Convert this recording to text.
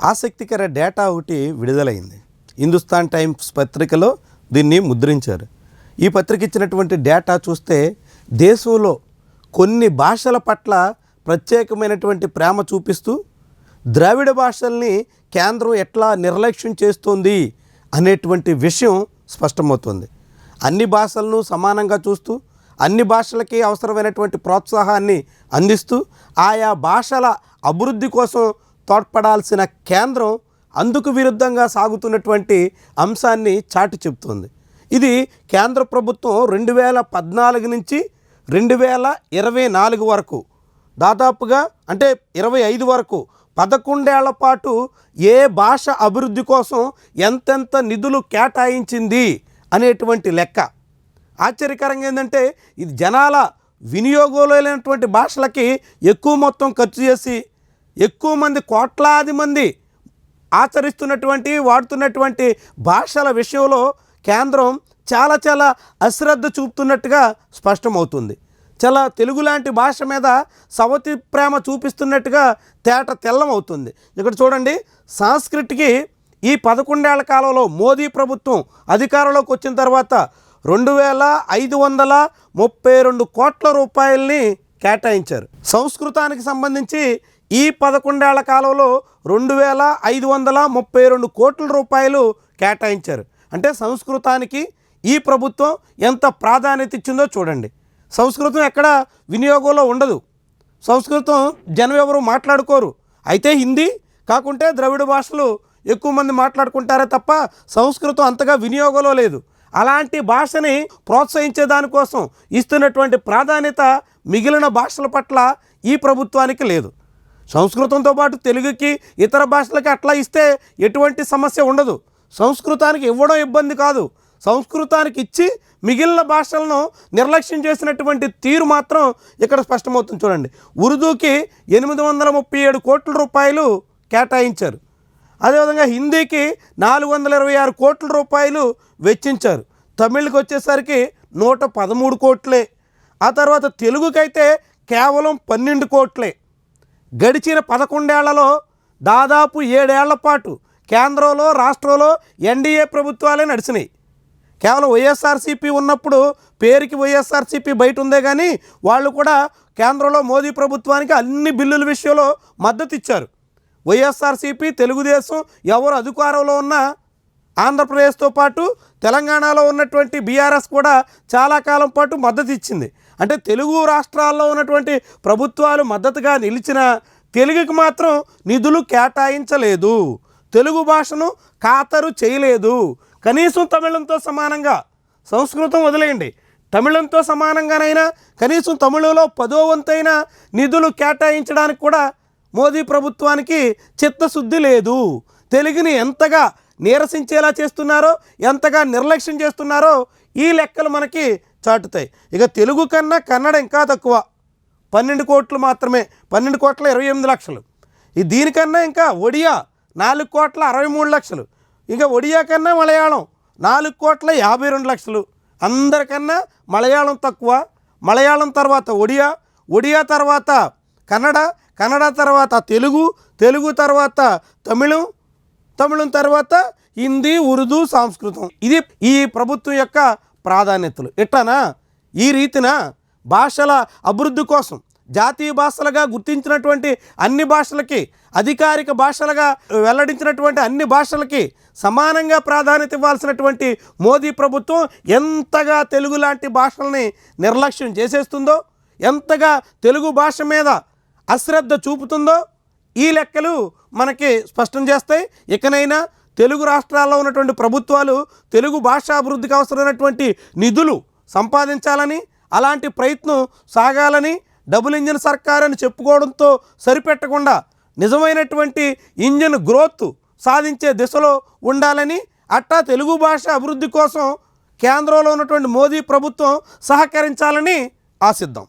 ఆసక్తికర డేటా ఒకటి విడుదలైంది. హిందుస్థాన్ టైమ్స్ పత్రికలో దీన్ని ముద్రించారు. ఈ పత్రిక ఇచ్చినటువంటి డేటా చూస్తే దేశంలో కొన్ని భాషల పట్ల ప్రత్యేకమైనటువంటి ప్రేమ చూపిస్తూ ద్రావిడ భాషల్ని కేంద్రం ఎట్లా నిర్లక్ష్యం చేస్తుంది అనేటువంటి విషయం స్పష్టమవుతుంది. అన్ని భాషలను సమానంగా చూస్తూ అన్ని భాషలకి అవసరమైనటువంటి ప్రోత్సాహాన్ని అందిస్తూ ఆయా భాషల అభివృద్ధి కోసం తోడ్పడాల్సిన కేంద్రం అందుకు విరుద్ధంగా సాగుతున్నటువంటి అంశాన్ని చాటి చెబుతుంది. ఇది కేంద్ర ప్రభుత్వం 2014 నుంచి 2024 వరకు దాదాపుగా అంటే 25 వరకు 11 ఏళ్ల పాటు ఏ భాష అభివృద్ధి కోసం ఎంతెంత నిధులు కేటాయించింది అనేటువంటి లెక్క. ఆశ్చర్యకరంగా ఏంటంటే ఇది జనాల వినియోగంలో లేనటువంటి భాషలకి ఎక్కువ మొత్తం ఖర్చు చేసి ఎక్కువ మంది కోట్లాది మంది ఆచరిస్తున్నటువంటి వాడుతున్నటువంటి భాషల విషయంలో కేంద్రం చాలా అశ్రద్ధ చూపుతున్నట్టుగా స్పష్టమవుతుంది. చాలా తెలుగు లాంటి భాష మీద సవతి ప్రేమ చూపిస్తున్నట్టుగా తేట తెల్లమవుతుంది. ఇక్కడ చూడండి, సంస్కృతికి ఈ 11 ఏళ్ల కాలంలో మోదీ ప్రభుత్వం అధికారంలోకి వచ్చిన తర్వాత 2532 కోట్ల రూపాయలని కేటాయించారు. సంస్కృతానికి సంబంధించి ఈ 11 ఏళ్ల కాలంలో 2532 కోట్ల రూపాయలు కేటాయించారు. అంటే సంస్కృతానికి ఈ ప్రభుత్వం ఎంత ప్రాధాన్యత ఇచ్చిందో చూడండి. సంస్కృతం ఎక్కడ వినియోగంలో ఉండదు. సంస్కృతం జనం ఎవరు మాట్లాడుకోరు. అయితే హిందీ కాకుంటే ద్రవిడ భాషలు ఎక్కువ మంది మాట్లాడుకుంటారే తప్ప సంస్కృతం అంతగా వినియోగంలో లేదు. అలాంటి భాషని ప్రోత్సహించే దానికోసం ఇస్తున్నటువంటి ప్రాధాన్యత మిగిలిన భాషల పట్ల ఈ ప్రభుత్వానికి లేదు. సంస్కృతంతో పాటు తెలుగుకి ఇతర భాషలకి అట్లా ఇస్తే ఎటువంటి సమస్య ఉండదు. సంస్కృతానికి ఇవ్వడం ఇబ్బంది కాదు. సంస్కృతానికి ఇచ్చి మిగిలిన భాషలను నిర్లక్ష్యం చేసినటువంటి తీరు మాత్రం ఇక్కడ స్పష్టమవుతుంది. చూడండి, ఉర్దూకి 837 కోట్ల రూపాయలు కేటాయించారు. అదేవిధంగా హిందీకి 426 కోట్ల రూపాయలు వెచ్చించారు. తమిళ్కి వచ్చేసరికి 113 కోట్లే. ఆ తర్వాత తెలుగుకైతే కేవలం 12 కోట్లే. గడిచిన 11 ఏళ్లలో దాదాపు 7 ఏళ్ల పాటు కేంద్రంలో రాష్ట్రంలో ఎన్డీఏ ప్రభుత్వాలే నడిచినాయి. కేవలం వైఎస్ఆర్సీపీ ఉన్నప్పుడు పేరుకి వైఎస్ఆర్సీపీ బయట ఉందే కానీ వాళ్ళు కూడా కేంద్రంలో మోదీ ప్రభుత్వానికి అన్ని బిల్లుల విషయంలో మద్దతు ఇచ్చారు. వైఎస్ఆర్సీపీ, తెలుగుదేశం ఎవరు అధికారంలో ఉన్నా ఆంధ్రప్రదేశ్తో పాటు తెలంగాణలో ఉన్నటువంటి బీఆర్ఎస్ కూడా చాలా కాలం పాటు మద్దతు ఇచ్చింది. అంటే తెలుగు రాష్ట్రాల్లో ఉన్నటువంటి ప్రభుత్వాలు మద్దతుగా నిలిచిన తెలుగుకి మాత్రం నిధులు కేటాయించలేదు. తెలుగు భాషను ఖాతరు చేయలేదు. కనీసం తమిళంతో సమానంగా, సంస్కృతం వదిలేయండి, తమిళంతో సమానంగానైనా కనీసం తమిళంలో 10వ వంతైన నిధులు కేటాయించడానికి కూడా మోదీ ప్రభుత్వానికి చిత్తశుద్ధి లేదు. తెలుగుని ఎంతగా నీరసించేలా చేస్తున్నారో, ఎంతగా నిర్లక్ష్యం చేస్తున్నారో ఈ లెక్కలు మనకి చాటుతాయి. ఇక తెలుగు కన్నా కన్నడ ఇంకా తక్కువ, 12 కోట్లు మాత్రమే, 12,28,00,000. దీనికన్నా ఇంకా ఒడియా 4,63,00,000. ఇంకా ఒడియా కన్నా మలయాళం 4,52,00,000. అందరికన్నా మలయాళం తక్కువ. మలయాళం తర్వాత ఒడియా, ఒడియా తర్వాత కన్నడ, కన్నడ తర్వాత తెలుగు, తెలుగు తర్వాత తమిళం, తమిళం తర్వాత హిందీ, ఉర్దూ, సంస్కృతం. ఇది ఈ ప్రభుత్వం యొక్క ప్రాధాన్యతలు. ఎట్లానా ఈ రీతిన భాషల అభివృద్ధి కోసం జాతీయ భాషలుగా గుర్తించినటువంటి అన్ని భాషలకి, అధికారిక భాషలుగా వెల్లడించినటువంటి అన్ని భాషలకి సమానంగా ప్రాధాన్యత ఇవ్వాల్సినటువంటి మోదీ ప్రభుత్వం ఎంతగా తెలుగు లాంటి భాషల్ని నిర్లక్ష్యం చేసేస్తుందో, ఎంతగా తెలుగు భాష మీద అశ్రద్ధ చూపుతుందో ఈ లెక్కలు మనకి స్పష్టం చేస్తాయి. ఇకనైనా తెలుగు రాష్ట్రాల్లో ఉన్నటువంటి ప్రభుత్వాలు తెలుగు భాష అభివృద్ధికి అవసరమైనటువంటి నిధులు సంపాదించాలని, అలాంటి ప్రయత్నం సాగాలని, డబుల్ ఇంజిన్ సర్కార్ అని చెప్పుకోవడంతో సరిపెట్టకుండా నిజమైనటువంటి ఇంజిన్ గ్రోత్ సాధించే దిశలో ఉండాలని, అట్టా తెలుగు భాష అభివృద్ధి కోసం కేంద్రంలో ఉన్నటువంటి మోదీ ప్రభుత్వం సహకరించాలని ఆశిద్దాం.